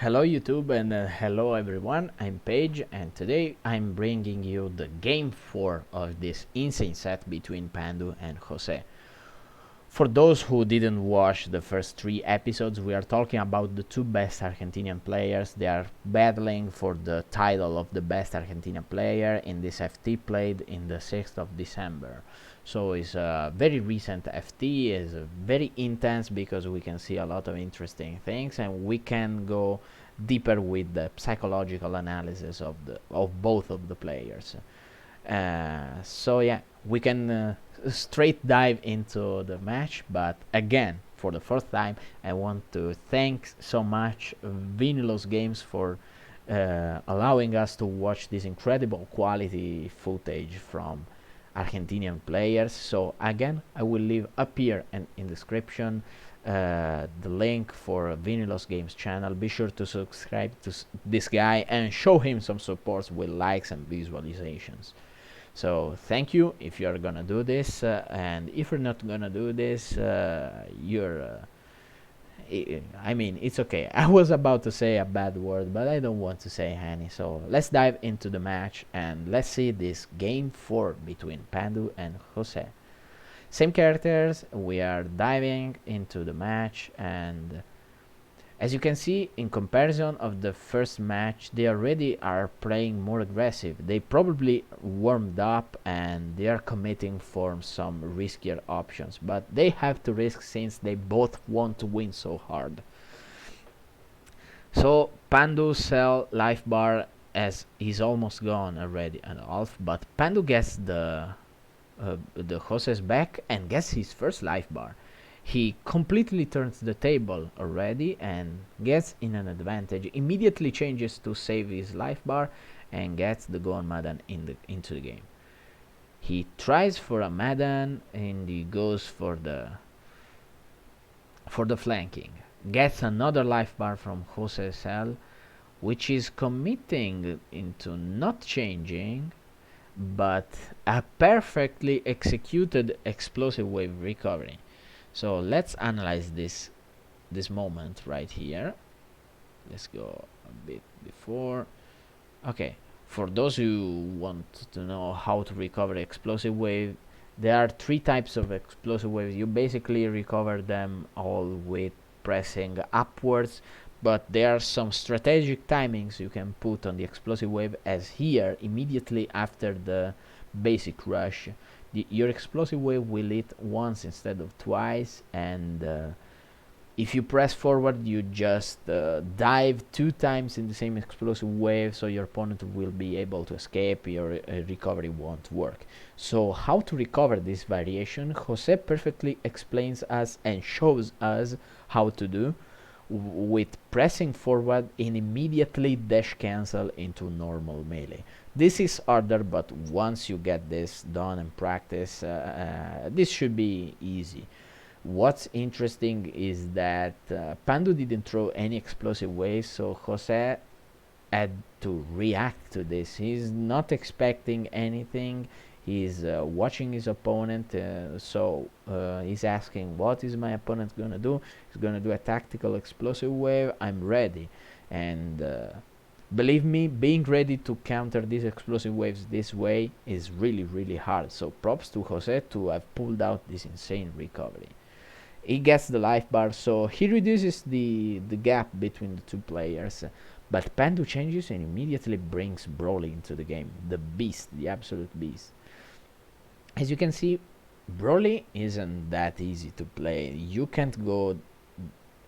Hello YouTube and hello everyone, I'm Paige and today I'm bringing you the game 4 of this insane set between Pandu and Jose. For those who didn't watch the first 3 episodes, we are talking about the two best Argentinian players. They are battling for the title of the best Argentinian player in this FT played in the 6th of December. So it's a very recent FT, is very intense because we can see a lot of interesting things and we can go deeper with the psychological analysis of both of the players. So yeah, we can straight dive into the match, but again, for the first time, I want to thank so much Vinilus Games for allowing us to watch this incredible quality footage from Argentinian players. So again, I will leave up here and in description the link for Vinilus Games channel. Be sure to subscribe to this guy and show him some support with likes and visualizations. So thank you if you're gonna do this, and if you're not gonna do this, I mean, it's okay. I was about to say a bad word, but I don't want to say any. So let's dive into the match and let's see this game 4 between Pandu and Jose. Same characters, we are diving into the match, and as you can see, in comparison of the first match, they already are playing more aggressive. They probably warmed up and they are committing for some riskier options, but they have to risk since they both want to win so hard. So Pandu sell life bar as he's almost gone already and off, but Pandu gets the Jose's back and gets his first life bar. He completely turns the table already and gets in an advantage, immediately changes to save his life bar and gets the Goan Madan into the game. He tries for a Madan and he goes for the flanking. Gets another life bar from Jose Cell, which is committing into not changing, but a perfectly executed explosive wave recovery. So let's analyze this moment right here. Let's go a bit before. Okay, for those who want to know how to recover explosive wave, there are 3 types of explosive waves. You basically recover them all with pressing upwards, but there are some strategic timings you can put on the explosive wave, as here immediately after the basic rush your explosive wave will hit once instead of twice, and if you press forward you just dive 2 times in the same explosive wave, so your opponent will be able to escape, your recovery won't work. So how to recover this variation, Jose perfectly explains us and shows us how to do with pressing forward and immediately dash cancel into normal melee. This is harder, but once you get this done and practice, this should be easy. What's interesting is that Pandu didn't throw any explosive waves, so Jose had to react to this. He's not expecting anything. He's watching his opponent, so he's asking, what is my opponent gonna do? He's gonna do a tactical explosive wave. I'm ready, and believe me, being ready to counter these explosive waves this way is really hard. So props to Jose to have pulled out this insane recovery. He gets the life bar, so he reduces the gap between the 2 players. But Pandu changes and immediately brings Broly into the game, the beast, the absolute beast. As you can see, Broly isn't that easy to play. You can't go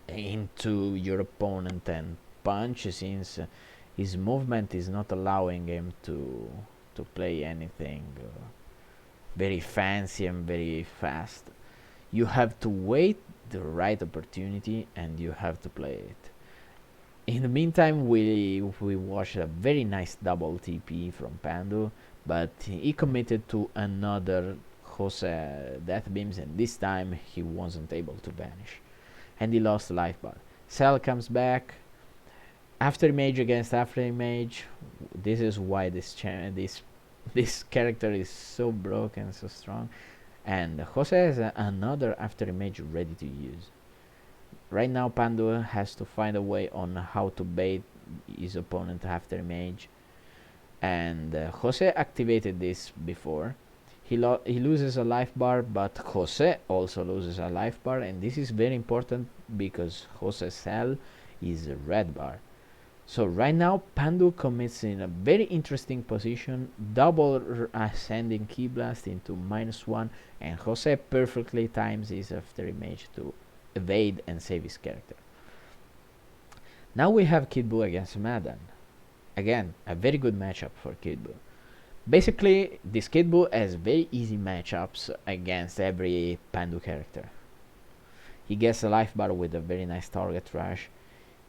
into your opponent and punch, since his movement is not allowing him to play anything very fancy and very fast. You have to wait the right opportunity and you have to play it. In the meantime, we watched a very nice double TP from Pandu, but he committed to another Jose death beams, and this time he wasn't able to vanish, and he lost life bar. Cell comes back. After image against after image. This is why this character is so broken, so strong. And Jose has another after image ready to use. Right now Pandu has to find a way on how to bait his opponent after mage, and Jose activated this before. He loses a life bar, but Jose also loses a life bar, and this is very important because Jose's cell is a red bar. So right now Pandu commits in a very interesting position, double ascending key blast into -1, and Jose perfectly times his after image to evade and save his character. Now we have Kid Buu against Madan. Again, a very good matchup for Kid Buu. Basically, this Kid Buu has very easy matchups against every Pandu character. He gets a life bar with a very nice target rush.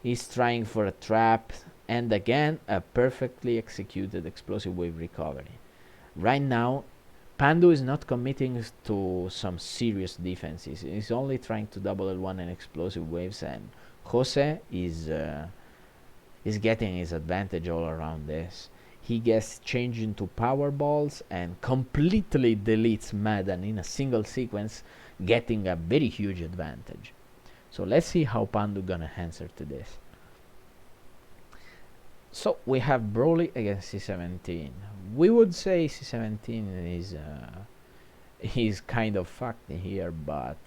He's trying for a trap, and again a perfectly executed explosive wave recovery. Right now, Pandu is not committing to some serious defenses. He's only trying to double L1 and explosive waves, and Jose is getting his advantage all around this. He gets changed into power balls and completely deletes Madan in a single sequence, getting a very huge advantage. So let's see how Pandu gonna answer to this. So we have Broly against C17. We would say C17 is he's kind of fucked here, but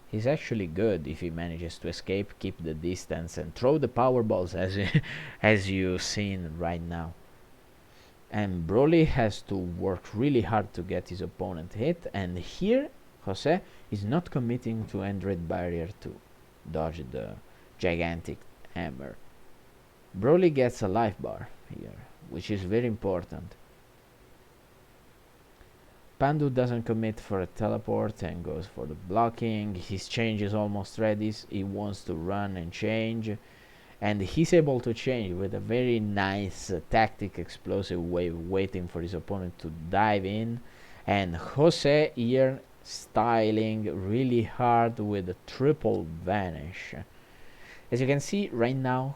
he's actually good if he manages to escape, keep the distance, and throw the power balls as you've seen right now. And Broly has to work really hard to get his opponent hit, and here Jose is not committing to Android barrier to dodge the gigantic hammer. Broly gets a life bar here, which is very important. Pandu doesn't commit for a teleport and goes for the blocking. His change is almost ready. He wants to run and change, and he's able to change with a very nice tactic explosive wave, waiting for his opponent to dive in. And Jose here styling really hard with a triple vanish. As you can see right now,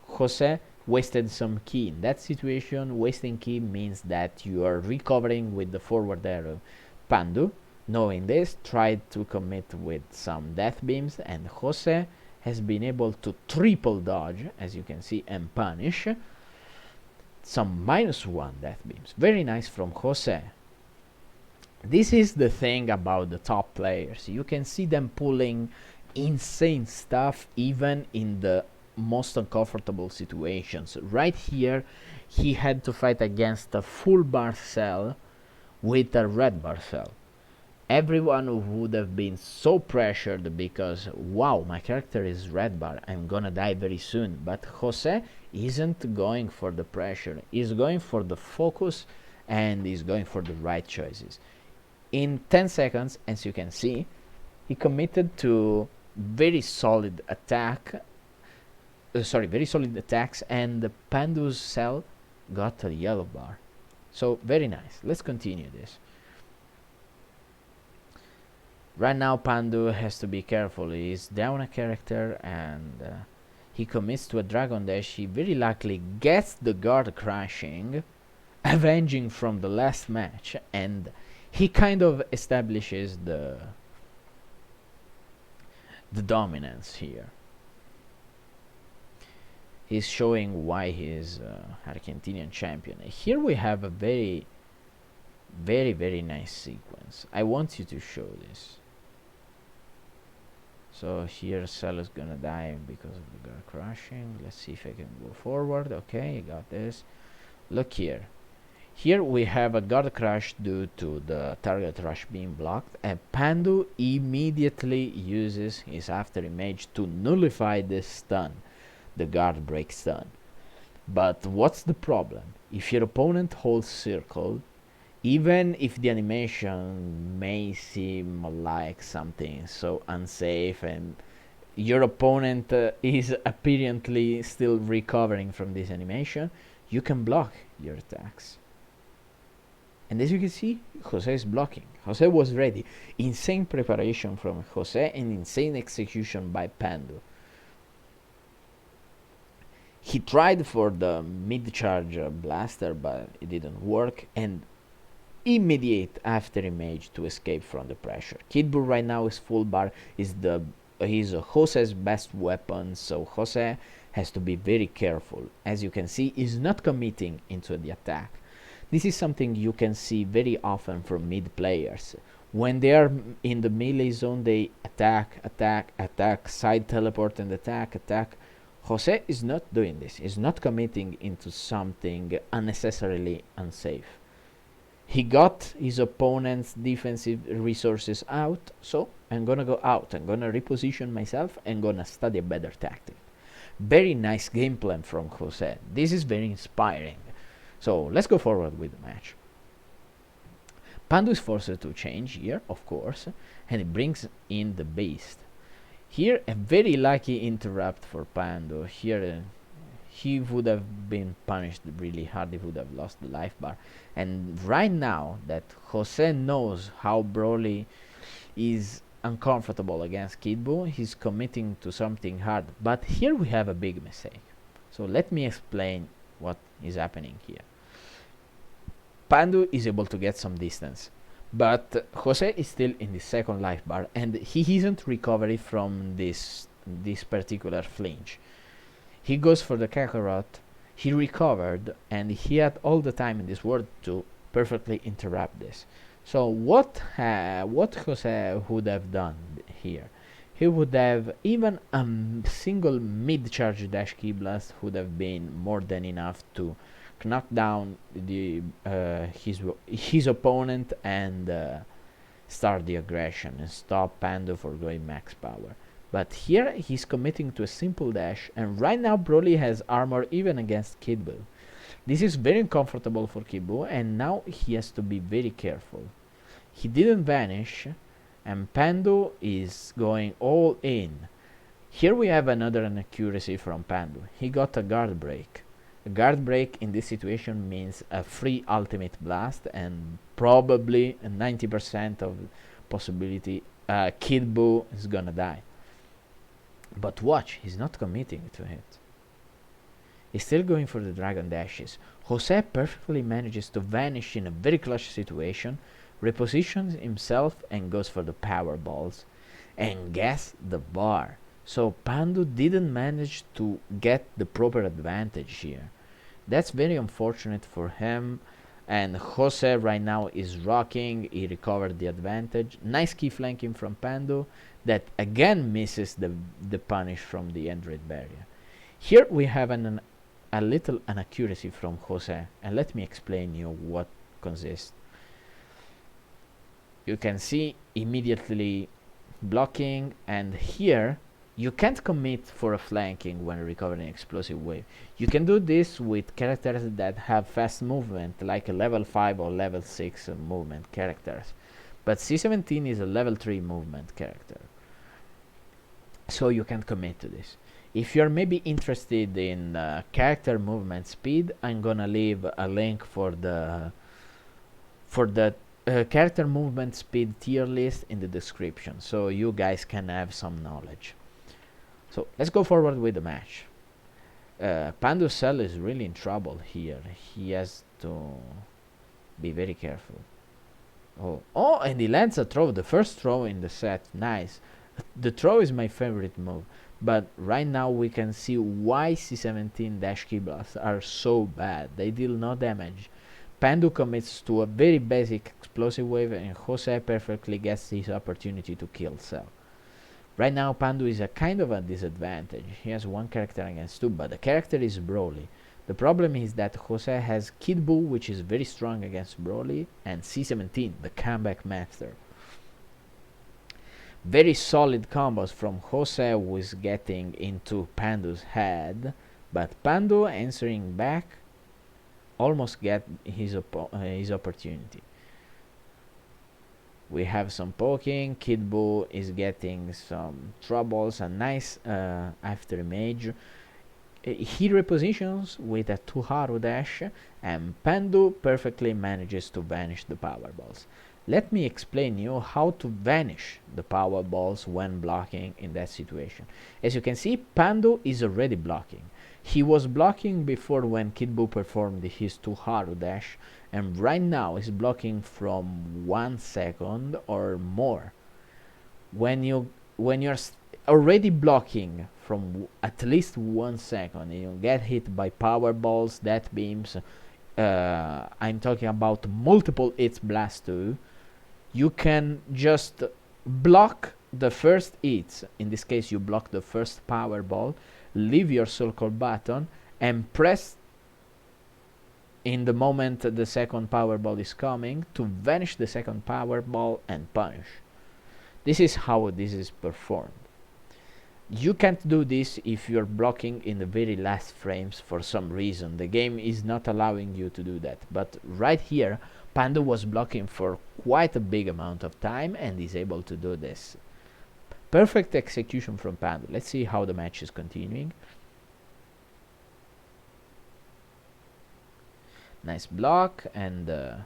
Jose wasted some ki. In that situation, wasting ki means that you are recovering with the forward arrow. Pandu, knowing this, tried to commit with some death beams, and Jose has been able to triple dodge, as you can see, and punish some -1 death beams. Very nice from Jose. This is the thing about the top players. You can see them pulling insane stuff even in the most uncomfortable situations. Right here, he had to fight against a full bar cell with a red bar cell. Everyone would have been so pressured because, wow, my character is red bar, I'm gonna die very soon. But Jose isn't going for the pressure. He's going for the focus, and he's going for the right choices. In 10 seconds, as you can see, he committed to very solid attacks, and the Pandu's cell got a yellow bar. So very nice. Let's continue this. Right now Pandu has to be careful. He's down a character, and he commits to a dragon dash. He very likely gets the guard crashing, avenging from the last match, and he kind of establishes the dominance here. He's showing why he is Argentinian champion. Here we have a very, very, very nice sequence. I want you to show this. So here Cell is gonna die because of the guard crashing. Let's see if I can go forward. Okay, I got this. Look here. Here we have a guard crash due to the target rush being blocked, and Pandu immediately uses his after image to nullify this stun, the guard break stun. But what's the problem? If your opponent holds circle, even if the animation may seem like something so unsafe and your opponent is apparently still recovering from this animation, you can block your attacks. And as you can see, Jose is blocking. Jose was ready. Insane preparation from Jose and insane execution by Pandu. He tried for the mid-charge blaster, but it didn't work, and immediate after image to escape from the pressure. Kid Buu right now is full bar, is the he's Jose's best weapon, so Jose has to be very careful. As you can see, he's not committing into the attack. This is something you can see very often from mid players. When they are in the melee zone, they attack, attack, attack, side teleport and attack, attack. Jose is not doing this. He's not committing into something unnecessarily unsafe. He got his opponent's defensive resources out, so I'm gonna go out. I'm gonna reposition myself and gonna study a better tactic. Very nice game plan from Jose. This is very inspiring. So let's go forward with the match. Pandu is forced to change here, of course, and he brings in the beast. Here, a very lucky interrupt for Pandu. Here, he would have been punished really hard. He would have lost the life bar. And right now that Jose knows how Broly is uncomfortable against Kid Buu, he's committing to something hard. But here we have a big mistake. So let me explain what is happening here. Pandu is able to get some distance, but Jose is still in the second life bar, and he isn't recovered from this particular flinch. He goes for the Kakarot, he recovered, and he had all the time in this world to perfectly interrupt this. So what Jose would have done here? He would have, even a single mid-charge dash key blast would have been more than enough to knock down his opponent and start the aggression and stop Pandu for going max power. But here he's committing to a simple dash, and right now Broly has armor even against Kid Buu. This is very uncomfortable for Kid Buu, and now he has to be very careful. He didn't vanish, and Pandu is going all in. Here we have another inaccuracy from Pandu. He got a guard break. A guard break in this situation means a free ultimate blast, and probably a 90% of possibility Kid Buu is gonna die. But watch, he's not committing to it. He's still going for the dragon dashes. Jose perfectly manages to vanish in a very clutch situation, repositions himself and goes for the power balls, and gets the bar. So Pandu didn't manage to get the proper advantage here. That's very unfortunate for him, and Jose right now is rocking. He recovered the advantage. Nice key flanking from Pandu that again misses the punish from the Android barrier. Here we have a little inaccuracy from Jose, and let me explain you what consists. You can see immediately blocking, and here you can't commit for a flanking when recovering explosive wave. You can do this with characters that have fast movement, like a level 5 or level 6 movement characters. But C17 is a level 3 movement character, so you can't commit to this. If you're maybe interested in character movement speed, I'm gonna leave a link for the character movement speed tier list in the description, so you guys can have some knowledge. So let's go forward with the match. Pandu Cell is really in trouble here. He has to be very careful. Oh, and he lands a throw, the first throw in the set. Nice. The throw is my favorite move, but right now we can see why C17 dash key blasts are so bad. They deal no damage. Pandu commits to a very basic explosive wave, and Jose perfectly gets his opportunity to kill Cell. Right now Pandu is a kind of a disadvantage. He has one character against two, but the character is Broly. The problem is that Jose has Kid Buu, which is very strong against Broly, and C17, the comeback master. Very solid combos from Jose, who is getting into Pandu's head, but Pandu answering back almost get his opportunity. We have some poking. Kid Buu is getting some troubles. A nice after image. He repositions with a 2 dash, and Pandu perfectly manages to vanish the power balls. Let me explain you how to vanish the power balls when blocking in that situation. As you can see, Pandu is already blocking. He was blocking before when Kid Buu performed his 2 dash, and right now is blocking from 1 second or more. When you're already blocking from at least 1 second. You get hit by power balls, death beams. I'm talking about multiple hits blast too. You can just block the first hits. In this case, you block the first power ball, leave your circle button, and press in the moment the second power ball is coming to vanish the second power ball and punish. This is how this is performed. You can't do this if you're blocking in the very last frames for some reason. The game is not allowing you to do that. But right here, Pandu was blocking for quite a big amount of time and is able to do this. Perfect execution from Pandu. Let's see how the match is continuing. Nice block and the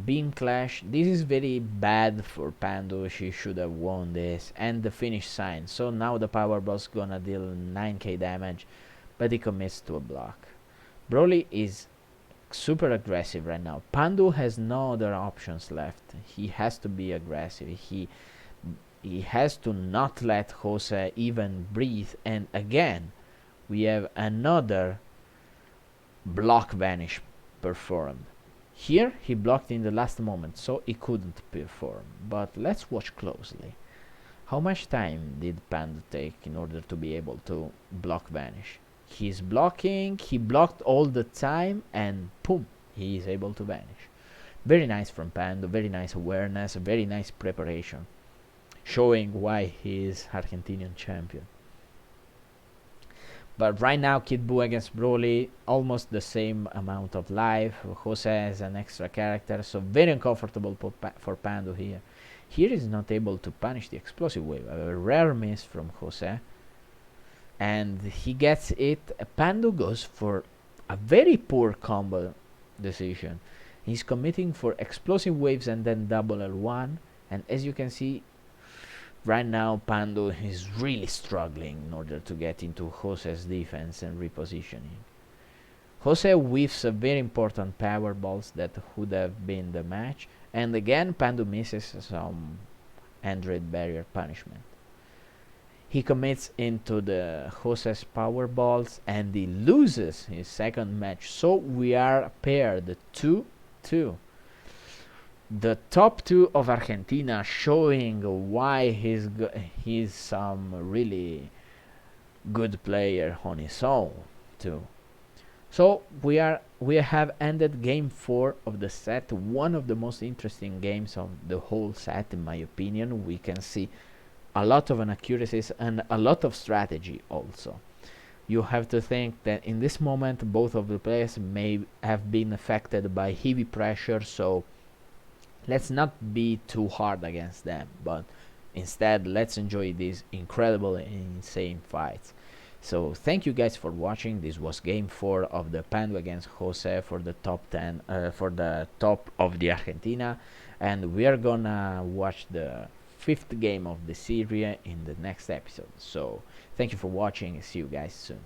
beam clash. This is very bad for Pandu. She should have won this. And the finish sign. So now the power boss gonna deal 9k damage, but he commits to a block. Broly is super aggressive right now. Pandu has no other options left. He has to be aggressive. He has to not let Jose even breathe. And again, we have another block vanish performed. Here he blocked in the last moment, so he couldn't perform. But let's watch closely. How much time did Pandu take in order to be able to block vanish? He's blocking, he blocked all the time, and boom, he is able to vanish. Very nice from Pandu, very nice awareness, very nice preparation, showing why he is Argentinian champion. But right now, Kid Buu against Broly, almost the same amount of life. Jose has an extra character, so very uncomfortable for Pandu here. Here is not able to punish the explosive wave. A rare miss from Jose. And he gets it. Pandu goes for a very poor combo decision. He's committing for explosive waves and then double L1. And as you can see, right now Pandu is really struggling in order to get into Jose's defense and repositioning. Jose whiffs a very important power balls that would have been the match, and again Pandu misses some Android barrier punishment. He commits into the Jose's power balls and he loses his second match, so we are paired 2-2. The top two of Argentina, showing why he's some really good player on his own too. So we have ended game 4 of the set, one of the most interesting games of the whole set in my opinion. We can see a lot of inaccuracies and a lot of strategy also. You have to think that in this moment both of the players may have been affected by heavy pressure, so let's not be too hard against them, but instead let's enjoy these incredible and insane fights. So thank you guys for watching. This was game 4 of the Pandu against Jose for the top 10 for the top of the Argentina, and we are gonna watch the 5th game of the series in the next episode. So thank you for watching and see you guys soon.